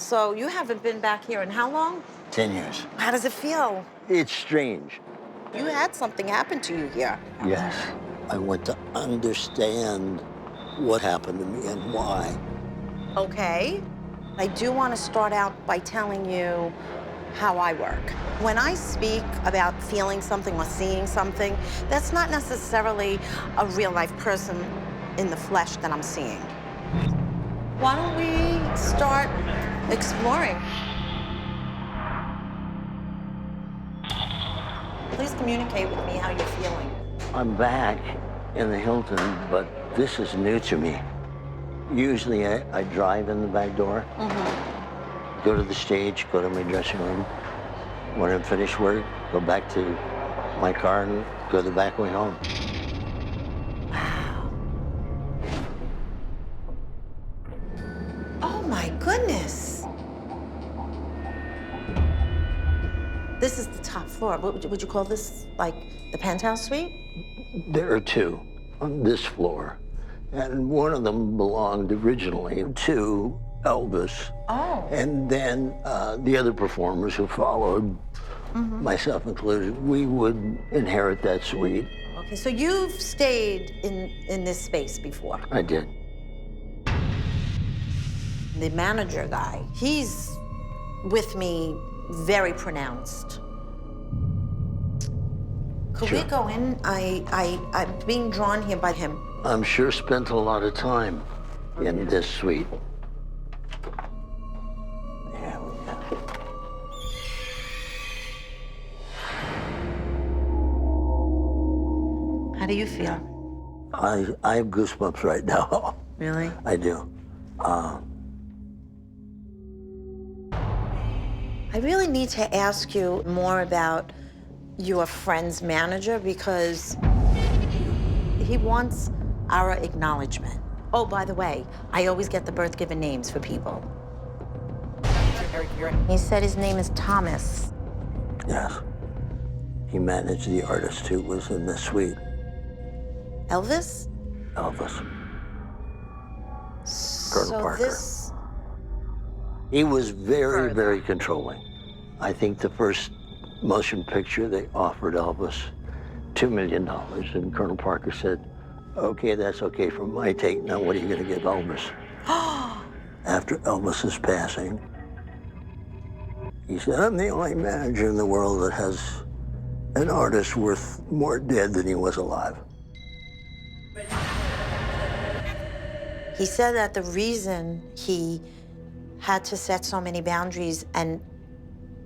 So you haven't been back here in how long? 10 years. How does it feel? It's strange. You had something happen to you here. Yes. I want to understand what happened to me and why. Okay. I do want to start out by telling you how I work. When I speak about feeling something or seeing something, that's not necessarily a real-life person in the flesh that I'm seeing. Why don't we start exploring? Please communicate with me how you're feeling. I'm back in the Hilton, but this is new to me. Usually I drive in the back door, go to the stage, go to my dressing room. When I'm finished work, go back to my car and go the back way home. Wow. Oh my goodness. This is the top floor. What would you call this? Like the penthouse suite? There are two on this floor, and one of them belonged originally to Elvis. Oh. And then the other performers who followed, myself included, we would inherit that suite. Okay, so you've stayed in this space before. I did. The manager guy, he's with me very pronounced. Could Sure. we go in? I'm being drawn here by him. I'm sure spent a lot of time in this suite. There we go. How do you feel? I have goosebumps right now. Really? I do. I really need to ask you more about your friend's manager because he wants our acknowledgement. Oh, by the way, I always get the birth given names for people. He said his name is Thomas. Yes. He managed the artist who was in the suite, Elvis? Elvis. Colonel So Parker. this... He was very, very controlling. I think the first motion picture they offered Elvis $2 million, and Colonel Parker said, okay, that's okay for my take. Now what are you gonna give Elvis? After Elvis's passing, he said, I'm the only manager in the world that has an artist worth more dead than he was alive. He said that the reason he had to set so many boundaries and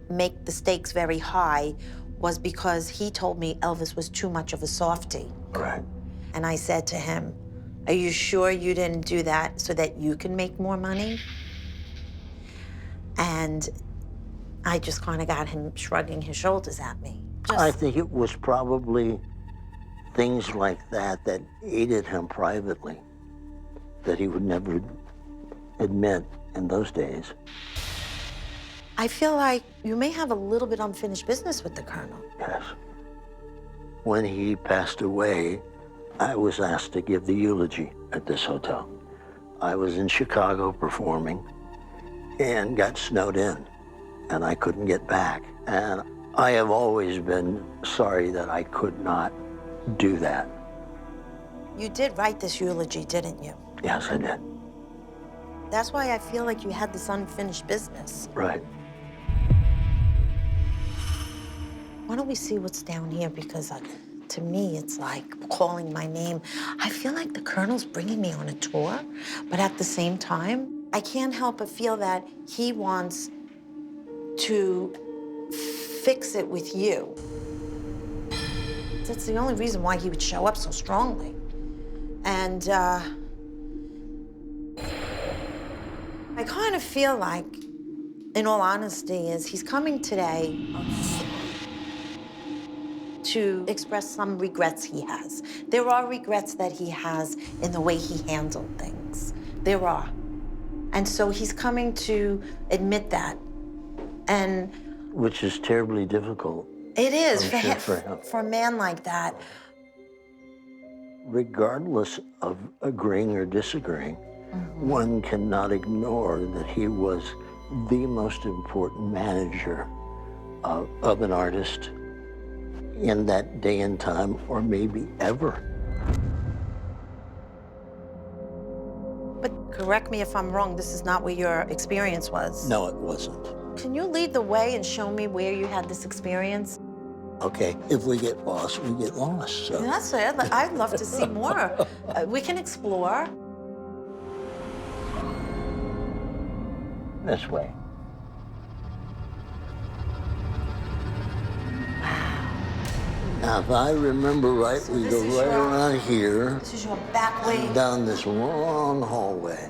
make the stakes very high was because he told me Elvis was too much of a softie. Right. And I said to him, are you sure you didn't do that so that you can make more money? And I just kind of got him shrugging his shoulders at me. I think it was probably things like that that aided him privately that he would never admit in those days. I feel like you may have a little bit unfinished business with the Colonel. Yes. When he passed away, I was asked to give the eulogy at this hotel. I was in Chicago performing and got snowed in, and I couldn't get back. And I have always been sorry that I could not do that. You did write this eulogy, didn't you? Yes, I did. That's why I feel like you had this unfinished business. Right. Why don't we see what's down here? Because to me, it's like calling my name. I feel like the Colonel's bringing me on a tour, but at the same time, I can't help but feel that he wants to fix it with you. That's the only reason why he would show up so strongly. And I kind of feel like, in all honesty, is he's coming today to express some regrets he has. There are regrets that he has in the way he handled things. There are. And so he's coming to admit that. And Which is terribly difficult. it is I'm sure for him. for a man like that. Regardless of agreeing or disagreeing, one cannot ignore that he was the most important manager of an artist in that day and time, or maybe ever. But correct me if I'm wrong, this is not where your experience was. No, it wasn't. Can you lead the way and show me where you had this experience? Okay, if we get lost, we get lost. So. That's it. I'd love to see more. We can explore. This way. Now, if I remember right, So we this go is right your- around here, This is your back way. down this long hallway.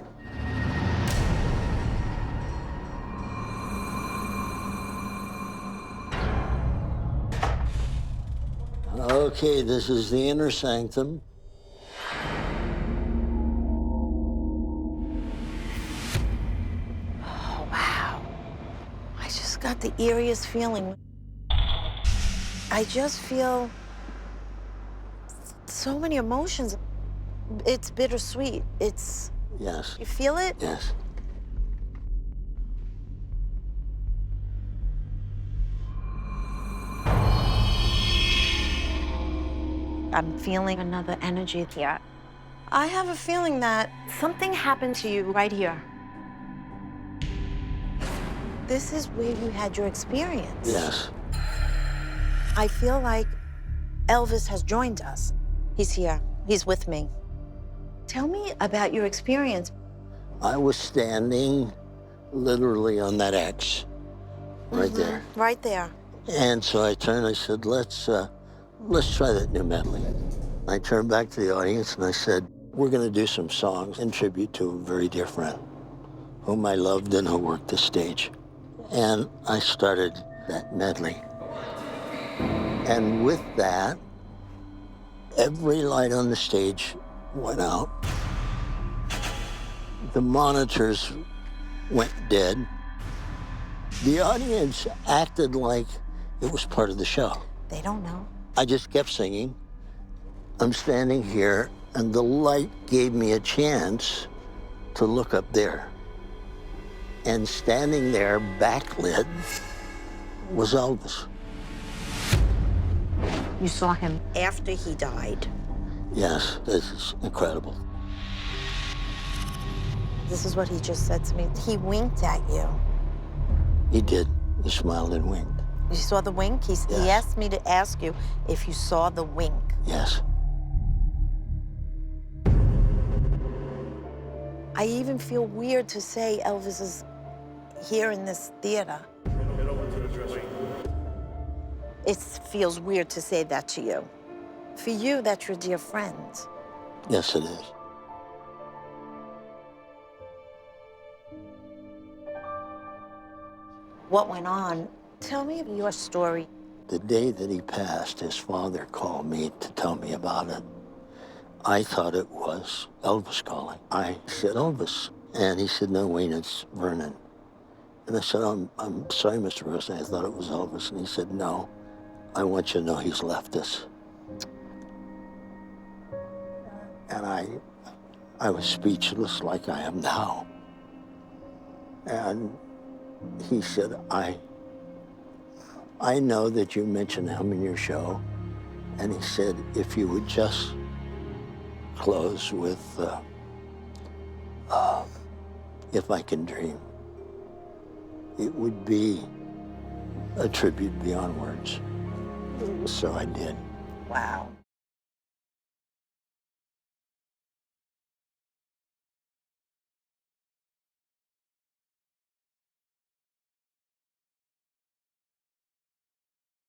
Okay, this is the inner sanctum. Oh, wow. I just got the eeriest feeling. I just feel so many emotions. It's bittersweet. It's, Yes, you feel it? yes. I'm feeling another energy here. I have a feeling that something happened to you right here. This is where you had your experience. Yes. I feel like Elvis has joined us. He's here. He's with me. Tell me about your experience. I was standing literally on that X right there. Right there. And so I turned, I said, let's try that new medley. I turned back to the audience and I said, we're gonna do some songs in tribute to a very dear friend whom I loved and who worked the stage. And I started that medley. And with that, every light on the stage went out. The monitors went dead. The audience acted like it was part of the show. They don't know. I just kept singing. I'm standing here, and the light gave me a chance to look up there. And standing there, backlit, was Elvis. You saw him after he died. Yes, this is incredible. This is what he just said to me. He winked at you. He did. He smiled and winked. You saw the wink? He Yes. asked me to ask you if you saw the wink. Yes. I even feel weird to say Elvis is here in this theater. It feels weird to say that to you. For you, that's your dear friend. Yes, it is. What went on? Tell me your story. The day that he passed, his father called me to tell me about it. I thought it was Elvis calling. I said, Elvis. And he said, no, Wayne, it's Vernon. And I said, I'm sorry, Mr. Russo, I thought it was Elvis. And he said, no, I want you to know he's left us. And I was speechless like I am now. And he said, I know that you mentioned him in your show. And he said, if you would just close with, If I Can Dream, it would be a tribute beyond words. So I did. Wow.